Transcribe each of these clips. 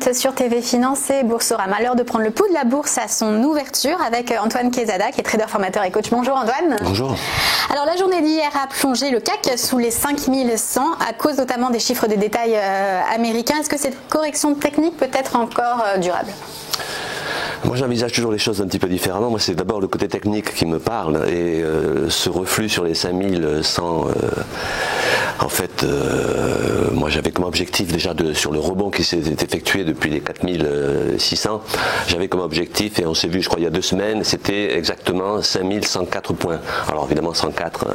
minutes sur TV Finance et Boursorama. L'heure de prendre le pouls de la bourse à son ouverture avec Antoine Quezada, qui est trader formateur et coach. Bonjour Antoine. Bonjour. Alors la journée d'hier a plongé le CAC sous les 5100 à cause notamment des chiffres de détail américains. Est-ce que cette correction technique peut être encore durable ? Moi j'envisage toujours les choses un petit peu différemment. Moi c'est d'abord le côté technique qui me parle et ce reflux sur les 5100, en fait moi j'avais comme objectif déjà sur le rebond qui s'est effectué depuis les 4600, j'avais comme objectif, et on s'est vu je crois il y a 2 semaines, c'était exactement 5104 points. Alors évidemment 104,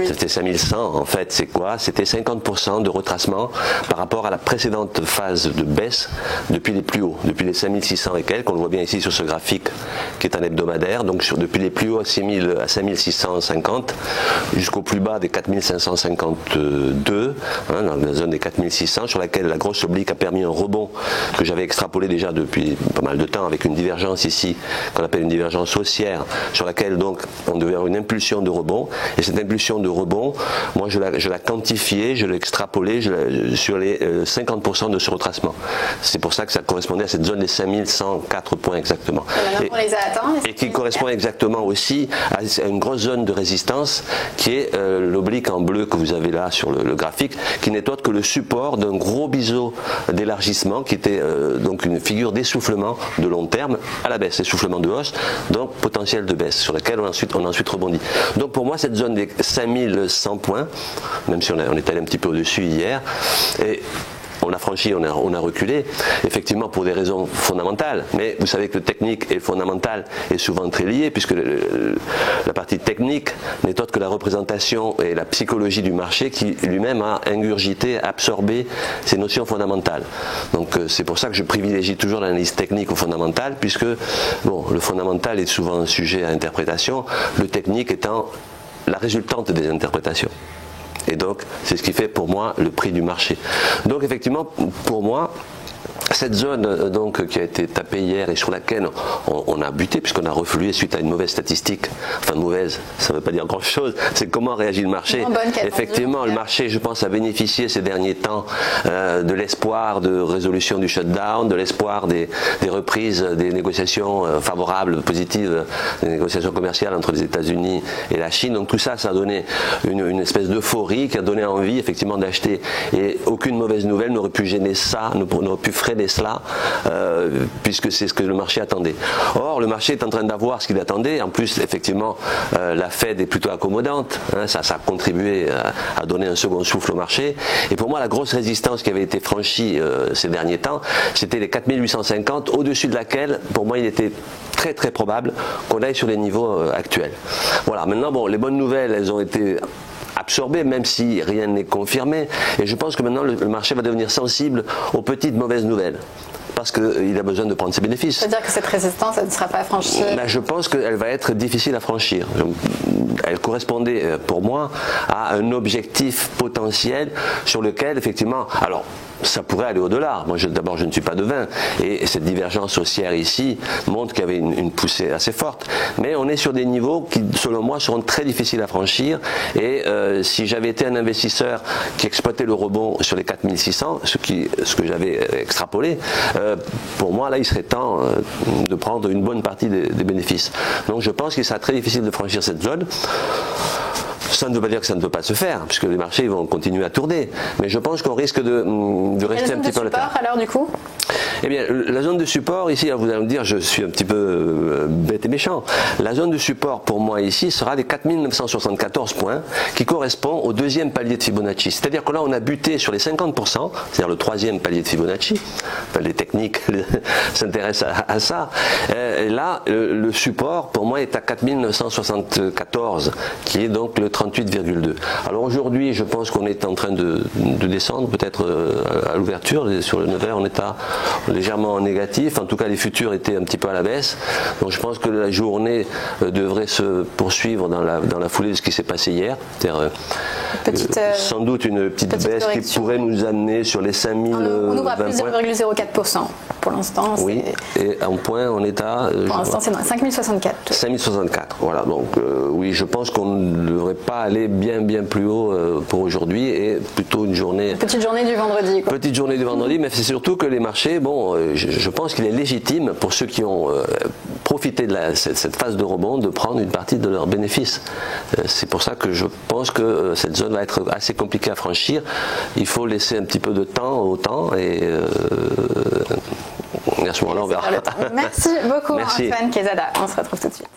c'était 5100 en fait, c'est quoi? C'était 50% de retracement par rapport à la précédente phase de baisse depuis les plus hauts, depuis les 5600 et quelques, on le voit bien ici sur ce graphique qui est un hebdomadaire, donc depuis les plus hauts à 5650 jusqu'au plus bas des 4552, dans la zone des 4600, sur laquelle la grosse oblique a permis un rebond que j'avais extrapolé déjà depuis pas mal de temps, avec une divergence ici qu'on appelle une divergence haussière, sur laquelle donc on devait avoir une impulsion de rebond, et cette impulsion de rebond, moi je la quantifiais, je l'extrapolais sur les 50% de ce retracement. C'est pour ça que ça correspondait à cette zone des 5104 points exactement. Et qui correspond exactement aussi à une grosse zone de résistance qui est l'oblique en bleu que vous avez là sur le graphique, qui n'est autre que le support d'un gros biseau d'élargissement qui était donc une figure d'essoufflement de long terme à la baisse, essoufflement de hausse, donc potentiel de baisse sur lequel on a ensuite rebondi. Donc pour moi cette zone des 5100 points, même si on est allé un petit peu au-dessus hier, et on a franchi, on a reculé, effectivement pour des raisons fondamentales, mais vous savez que le technique et le fondamental est souvent très lié, puisque la partie technique n'est autre que la représentation et la psychologie du marché qui lui-même a ingurgité, absorbé ces notions fondamentales. Donc c'est pour ça que je privilégie toujours l'analyse technique au fondamental, puisque bon, le fondamental est souvent un sujet à interprétation, le technique étant la résultante des interprétations. Et donc, c'est ce qui fait pour moi le prix du marché. Donc effectivement, pour moi, cette zone donc, qui a été tapée hier et sur laquelle on a buté, puisqu'on a reflué suite à une mauvaise statistique, enfin mauvaise, ça ne veut pas dire grand chose, c'est comment réagit le marché. Effectivement, le marché, je pense, a bénéficié ces derniers temps de l'espoir de résolution du shutdown, de l'espoir des reprises, des négociations favorables, positives, des négociations commerciales entre les États-Unis et la Chine. Donc tout ça, ça a donné une espèce d'euphorie qui a donné envie effectivement d'acheter. Et aucune mauvaise nouvelle n'aurait pu gêner ça, n'aurait pu freiner cela, puisque c'est ce que le marché attendait. Or, le marché est en train d'avoir ce qu'il attendait. En plus, effectivement, la Fed est plutôt accommodante. Ça a contribué à donner un second souffle au marché. Et pour moi, la grosse résistance qui avait été franchie ces derniers temps, c'était les 4850, au-dessus de laquelle, pour moi, il était très très probable qu'on aille sur les niveaux actuels. Voilà. Maintenant, bon, les bonnes nouvelles, elles ont été absorbé, même si rien n'est confirmé, et je pense que maintenant le marché va devenir sensible aux petites mauvaises nouvelles, parce qu'il a besoin de prendre ses bénéfices. C'est-à-dire que cette résistance, elle ne sera pas franchie? Je pense qu'elle va être difficile à franchir. Elle correspondait pour moi à un objectif potentiel sur lequel effectivement, alors ça pourrait aller au-delà. Moi, d'abord, je ne suis pas devin, et cette divergence haussière ici montre qu'il y avait une poussée assez forte. Mais on est sur des niveaux qui, selon moi, seront très difficiles à franchir. Et si j'avais été un investisseur qui exploitait le rebond sur les 4600, ce que j'avais extrapolé, pour moi, là, il serait temps de prendre une bonne partie des bénéfices. Donc, je pense qu'il sera très difficile de franchir cette zone. Ça ne veut pas dire que ça ne peut pas se faire, puisque les marchés vont continuer à tourner. Mais je pense qu'on risque de rester un petit peu à la terre. Alors du coup ? Eh bien, la zone de support ici, vous allez me dire, je suis un petit peu bête et méchant. La zone de support pour moi ici sera les 4974 points, qui correspond au deuxième palier de Fibonacci. C'est-à-dire que là, on a buté sur les 50%, c'est-à-dire le troisième palier de Fibonacci. Enfin, les techniques s'intéressent à ça. Et là, le support pour moi est à 4974, qui est donc le 38,2. Alors aujourd'hui, je pense qu'on est en train de descendre, peut-être à l'ouverture, sur le 9h, on est légèrement négatif. En tout cas, les futurs étaient un petit peu à la baisse. Donc je pense que la journée devrait se poursuivre dans la foulée de ce qui s'est passé hier. C'est-à-dire sans doute une petite baisse correction qui pourrait nous amener sur les 5000 points. On ouvre à plus 0,04% pour l'instant. Oui, et en point, on est à... Pour l'instant, c'est 5064. 5064, voilà. Donc oui, je pense qu'on ne devrait pas aller bien plus haut pour aujourd'hui, et plutôt une journée... Petite journée du vendredi, quoi. Petite journée du vendredi, mais c'est surtout que les marchés, bon, bon, je pense qu'il est légitime pour ceux qui ont profité de cette phase de rebond de prendre une partie de leurs bénéfices. C'est pour ça que je pense que cette zone va être assez compliquée à franchir. Il faut laisser un petit peu de temps au temps et à ce moment-là, on verra. Merci beaucoup Merci. Antoine Quezada. On se retrouve tout de suite.